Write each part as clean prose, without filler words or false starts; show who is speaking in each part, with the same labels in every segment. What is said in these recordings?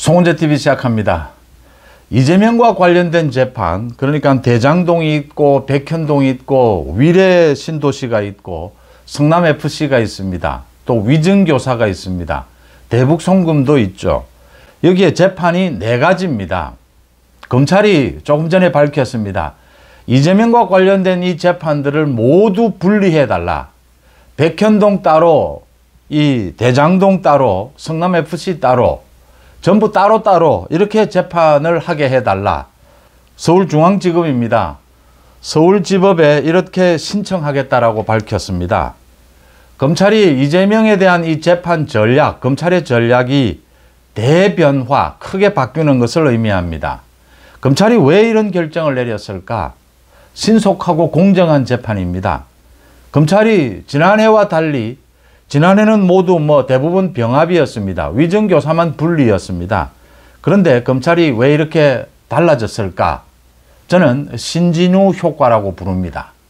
Speaker 1: 송은재TV 시작합니다. 이재명과 관련된 재판, 그러니까 대장동이 있고 백현동이 있고 위례 신도시가 있고 성남FC가 있습니다. 또 위증교사가 있습니다. 대북송금도 있죠. 여기에 재판이 4가지입니다. 검찰이 조금 전에 밝혔습니다. 이재명과 관련된 이 재판들을 모두 분리해달라. 백현동 따로, 이 대장동 따로, 성남FC 따로, 전부 따로따로 이렇게 재판을 하게 해달라. 서울중앙지검입니다. 서울지법에 이렇게 신청하겠다라고 밝혔습니다. 검찰이 이재명에 대한 이 재판 전략, 검찰의 전략이 대변화, 크게 바뀌는 것을 의미합니다. 검찰이 왜 이런 결정을 내렸을까? 신속하고 공정한 재판입니다. 검찰이 지난해와 달리 지난해는 모두 대부분 병합이었습니다. 위증교사만 분리였습니다. 그런데 검찰이 왜 이렇게 달라졌을까? 저는 신진우 효과라고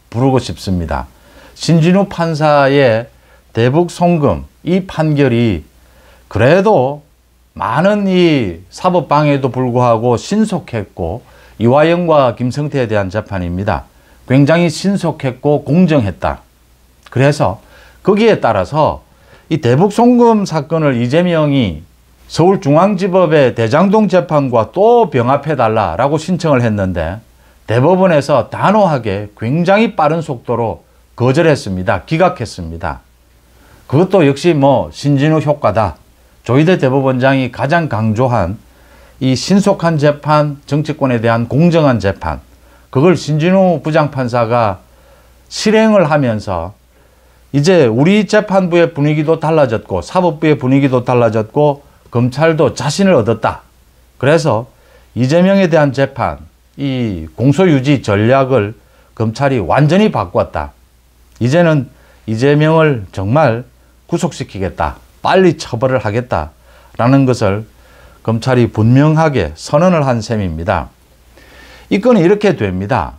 Speaker 1: 부르고 싶습니다. 신진우 판사의 대북송금 이 판결이 그래도 많은 이 사법방해에도 불구하고 신속했고 이화영과 김성태에 대한 재판입니다. 굉장히 신속했고 공정했다. 그래서 거기에 따라서 이 대북송금 사건을 이재명이 서울중앙지법의 대장동 재판과 또 병합해달라라고 신청을 했는데 대법원에서 단호하게 굉장히 빠른 속도로 거절했습니다. 기각했습니다. 그것도 역시 신진우 효과다. 조희대 대법원장이 가장 강조한 이 신속한 재판, 정치권에 대한 공정한 재판, 그걸 신진우 부장판사가 실행을 하면서 이제 우리 재판부의 분위기도 달라졌고 사법부의 분위기도 달라졌고 검찰도 자신을 얻었다. 그래서 이재명에 대한 재판, 이 공소유지 전략을 검찰이 완전히 바꿨다. 이제는 이재명을 정말 구속시키겠다. 빨리 처벌을 하겠다라는 것을 검찰이 분명하게 선언을 한 셈입니다. 이 건이 이렇게 됩니다.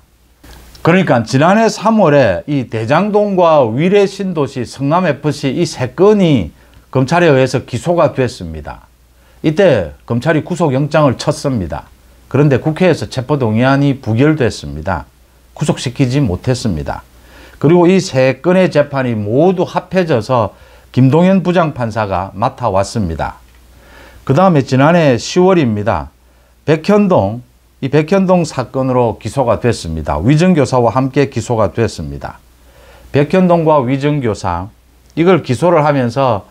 Speaker 1: 그러니까 지난해 3월에 이 대장동과 위례 신도시, 성남FC 이 3건이 검찰에 의해서 기소가 됐습니다. 이때 검찰이 구속영장을 쳤습니다. 그런데 국회에서 체포동의안이 부결됐습니다. 구속시키지 못했습니다. 그리고 이 3건의 재판이 모두 합해져서 김동연 부장판사가 맡아왔습니다. 그 다음에 지난해 10월입니다. 이 백현동 사건으로 기소가 됐습니다. 위증교사와 함께 기소가 됐습니다. 백현동과 위증교사 이걸 기소를 하면서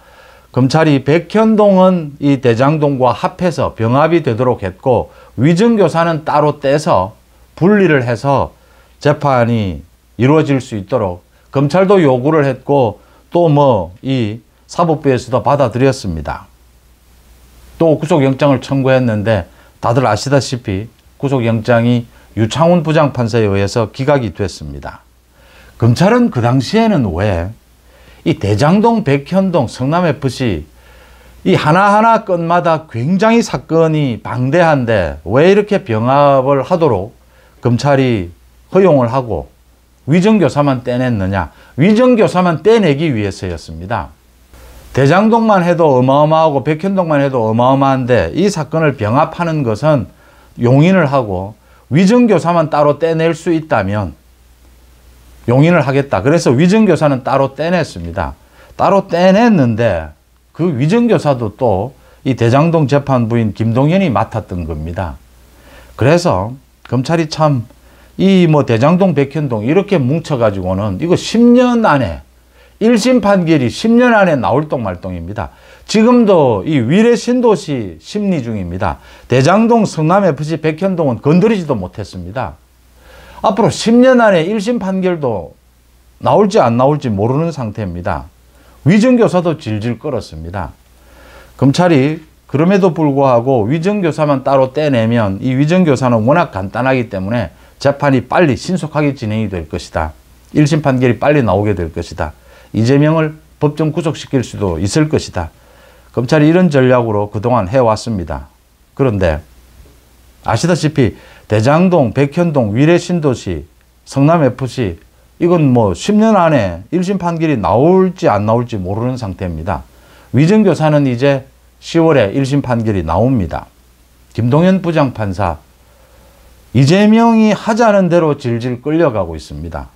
Speaker 1: 검찰이 백현동은 이 대장동과 합해서 병합이 되도록 했고 위증교사는 따로 떼서 분리를 해서 재판이 이루어질 수 있도록 검찰도 요구를 했고 또 이 사법부에서도 받아들였습니다. 또 구속영장을 청구했는데 다들 아시다시피 구속영장이 유창훈 부장판사에 의해서 기각이 됐습니다. 검찰은 그 당시에는 왜 이 대장동, 백현동, 성남FC 이 하나하나 건마다 굉장히 사건이 방대한데 왜 이렇게 병합을 하도록 검찰이 허용을 하고 위증교사만 떼냈느냐? 위증교사만 떼내기 위해서였습니다. 대장동만 해도 어마어마하고 백현동만 해도 어마어마한데 이 사건을 병합하는 것은 용인을 하고 위증교사만 따로 떼낼 수 있다면 용인을 하겠다. 그래서 위증교사는 따로 떼냈습니다. 따로 떼냈는데 그 위증교사도 또 이 대장동 재판부인 김동연이 맡았던 겁니다. 그래서 검찰이 참 이 대장동, 백현동 이렇게 뭉쳐가지고는 이거 10년 안에 1심 판결이 10년 안에 나올 똥말똥입니다. 지금도 이 위례 신도시 심리 중입니다. 대장동, 성남FC, 백현동은 건드리지도 못했습니다. 앞으로 10년 안에 1심 판결도 나올지 안 나올지 모르는 상태입니다. 위증교사도 질질 끌었습니다. 검찰이 그럼에도 불구하고 위증교사만 따로 떼내면 이 위증교사는 워낙 간단하기 때문에 재판이 빨리 신속하게 진행이 될 것이다. 1심 판결이 빨리 나오게 될 것이다. 이재명을 법정 구속시킬 수도 있을 것이다. 검찰이 이런 전략으로 그동안 해왔습니다. 그런데 아시다시피 대장동, 백현동, 위례 신도시, 성남FC 이건 10년 안에 1심 판결이 나올지 안 나올지 모르는 상태입니다. 위증교사는 이제 10월에 1심 판결이 나옵니다. 김동연 부장판사, 이재명이 하자는 대로 질질 끌려가고 있습니다.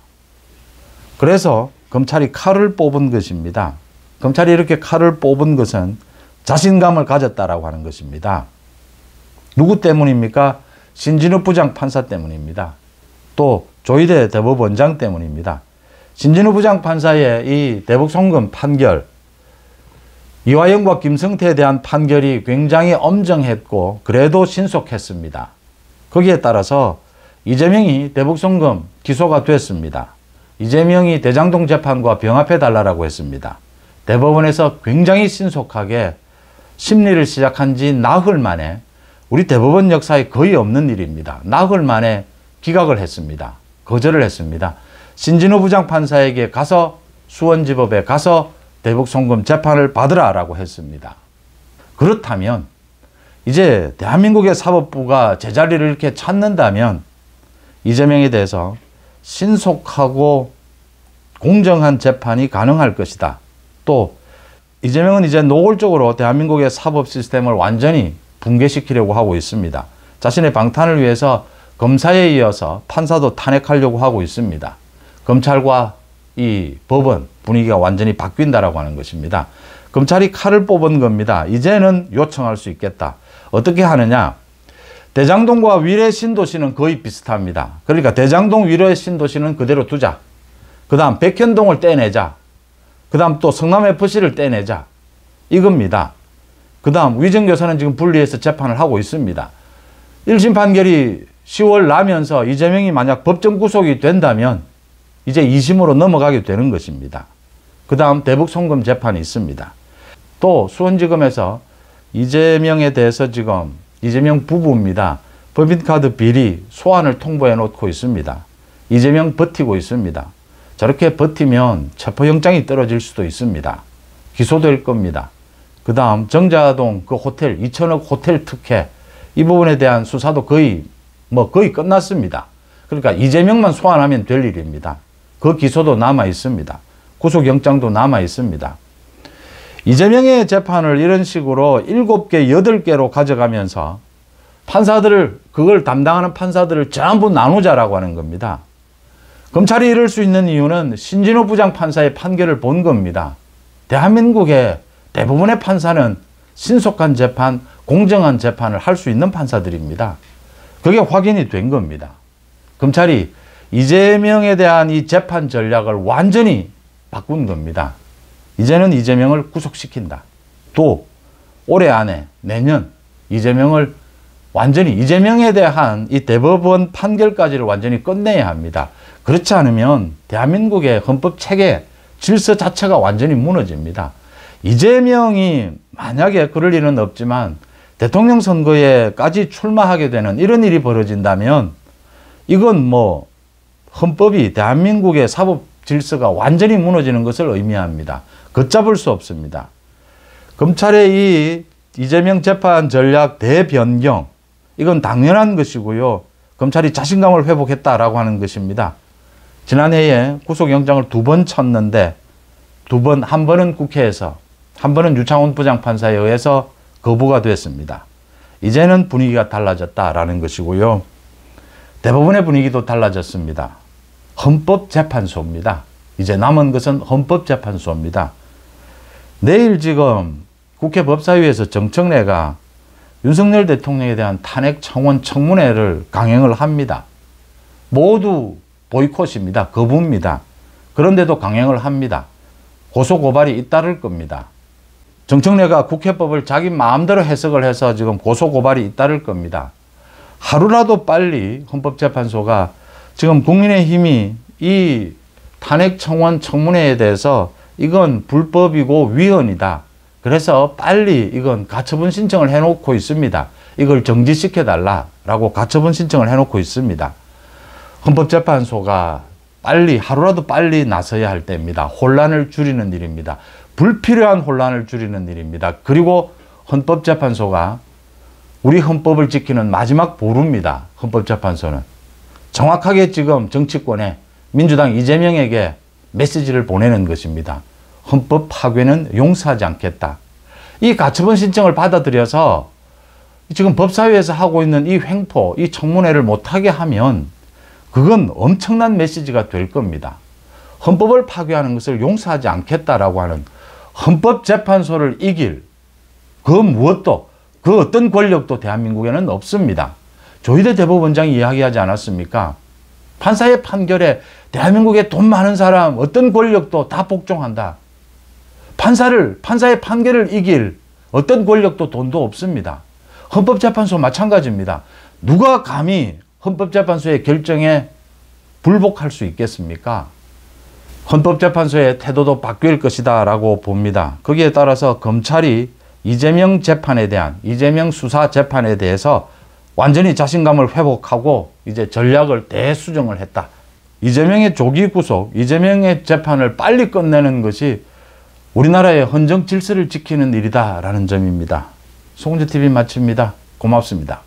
Speaker 1: 그래서 검찰이 칼을 뽑은 것입니다. 검찰이 이렇게 칼을 뽑은 것은 자신감을 가졌다라고 하는 것입니다. 누구 때문입니까? 신진우 부장판사 때문입니다. 또 조희대 대법원장 때문입니다. 신진우 부장판사의 이 대북송금 판결, 이화영과 김성태에 대한 판결이 굉장히 엄정했고 그래도 신속했습니다. 거기에 따라서 이재명이 대북송금 기소가 됐습니다. 이재명이 대장동 재판과 병합해 달라고 했습니다. 대법원에서 굉장히 신속하게 심리를 시작한 지 나흘 만에, 우리 대법원 역사에 거의 없는 일입니다. 나흘 만에 기각을 했습니다. 거절을 했습니다. 신진우 부장판사에게 가서 수원지법에 가서 대북송금 재판을 받으라라고 했습니다. 그렇다면 이제 대한민국의 사법부가 제자리를 이렇게 찾는다면 이재명에 대해서 신속하고 공정한 재판이 가능할 것이다. 또 이재명은 이제 노골적으로 대한민국의 사법 시스템을 완전히 붕괴시키려고 하고 있습니다. 자신의 방탄을 위해서 검사에 이어서 판사도 탄핵하려고 하고 있습니다. 검찰과 이 법원 분위기가 완전히 바뀐다라고 하는 것입니다. 검찰이 칼을 뽑은 겁니다. 이제는 요청할 수 있겠다. 어떻게 하느냐? 대장동과 위례 신도시는 거의 비슷합니다. 그러니까 대장동 위례 신도시는 그대로 두자. 그 다음 백현동을 떼내자. 그 다음 또 성남FC를 떼내자. 이겁니다. 그 다음 위정교사는 지금 분리해서 재판을 하고 있습니다. 1심 판결이 10월 나면서 이재명이 만약 법정 구속이 된다면 이제 2심으로 넘어가게 되는 것입니다. 그 다음 대북송금 재판이 있습니다. 또 수원지검에서 이재명에 대해서 지금 이재명 부부입니다. 법인카드 비리 소환을 통보해 놓고 있습니다. 이재명 버티고 있습니다. 저렇게 버티면 체포영장이 떨어질 수도 있습니다. 기소될 겁니다. 그 다음 정자동 그 호텔 2천억 호텔 특혜 이 부분에 대한 수사도 거의 끝났습니다. 그러니까 이재명만 소환하면 될 일입니다. 그 기소도 남아 있습니다. 구속영장도 남아 있습니다. 이재명의 재판을 이런 식으로 7개, 8개로 가져가면서 판사들을, 그걸 담당하는 판사들을 전부 나누자라고 하는 겁니다. 검찰이 이럴 수 있는 이유는 신진우 부장판사의 판결을 본 겁니다. 대한민국의 대부분의 판사는 신속한 재판, 공정한 재판을 할 수 있는 판사들입니다. 그게 확인이 된 겁니다. 검찰이 이재명에 대한 이 재판 전략을 완전히 바꾼 겁니다. 이제는 이재명을 구속시킨다. 또 올해 안에 내년 이재명을 완전히 이재명에 대한 이 대법원 판결까지를 완전히 끝내야 합니다. 그렇지 않으면 대한민국의 헌법 체계 질서 자체가 완전히 무너집니다. 이재명이 만약에 그럴 일은 없지만 대통령 선거에까지 출마하게 되는 이런 일이 벌어진다면 이건 헌법이 대한민국의 사법 질서가 완전히 무너지는 것을 의미합니다. 걷잡을 수 없습니다. 검찰의 이 이재명 재판 전략 대변경, 이건 당연한 것이고요. 검찰이 자신감을 회복했다라고 하는 것입니다. 지난해에 구속영장을 2번 쳤는데 한 번은 국회에서, 한 번은 유창훈 부장판사에 의해서 거부가 됐습니다. 이제는 분위기가 달라졌다라는 것이고요. 대법원의 분위기도 달라졌습니다. 헌법재판소입니다. 이제 남은 것은 헌법재판소입니다. 내일 지금 국회 법사위에서 정청래가 윤석열 대통령에 대한 탄핵 청원 청문회를 강행을 합니다. 모두 보이콧입니다. 거부입니다. 그런데도 강행을 합니다. 고소고발이 잇따를 겁니다. 정청래가 국회법을 자기 마음대로 해석을 해서 지금 고소고발이 잇따를 겁니다. 하루라도 빨리 헌법재판소가 지금 국민의힘이 이 탄핵 청원 청문회에 대해서 이건 불법이고 위헌이다. 그래서 빨리 이건 가처분 신청을 해놓고 있습니다. 이걸 정지시켜달라라고 가처분 신청을 해놓고 있습니다. 헌법재판소가 빨리 하루라도 빨리 나서야 할 때입니다. 혼란을 줄이는 일입니다. 불필요한 혼란을 줄이는 일입니다. 그리고 헌법재판소가 우리 헌법을 지키는 마지막 보루입니다. 헌법재판소는. 정확하게 지금 정치권에 민주당 이재명에게 메시지를 보내는 것입니다. 헌법 파괴는 용서하지 않겠다. 이 가처분 신청을 받아들여서 지금 법사위에서 하고 있는 이 횡포, 이 청문회를 못하게 하면 그건 엄청난 메시지가 될 겁니다. 헌법을 파괴하는 것을 용서하지 않겠다라고 하는, 헌법재판소를 이길 그 무엇도, 그 어떤 권력도 대한민국에는 없습니다. 조희대 대법원장이 이야기하지 않았습니까? 판사의 판결에 대한민국에 돈 많은 사람, 어떤 권력도 다 복종한다. 판사의 판결을 이길 어떤 권력도 돈도 없습니다. 헌법재판소 마찬가지입니다. 누가 감히 헌법재판소의 결정에 불복할 수 있겠습니까? 헌법재판소의 태도도 바뀔 것이다 라고 봅니다. 거기에 따라서 검찰이 이재명 재판에 대한, 이재명 수사 재판에 대해서 완전히 자신감을 회복하고 이제 전략을 대수정을 했다. 이재명의 조기 구속, 이재명의 재판을 빨리 끝내는 것이 우리나라의 헌정 질서를 지키는 일이다 라는 점입니다. 송은주TV 마칩니다. 고맙습니다.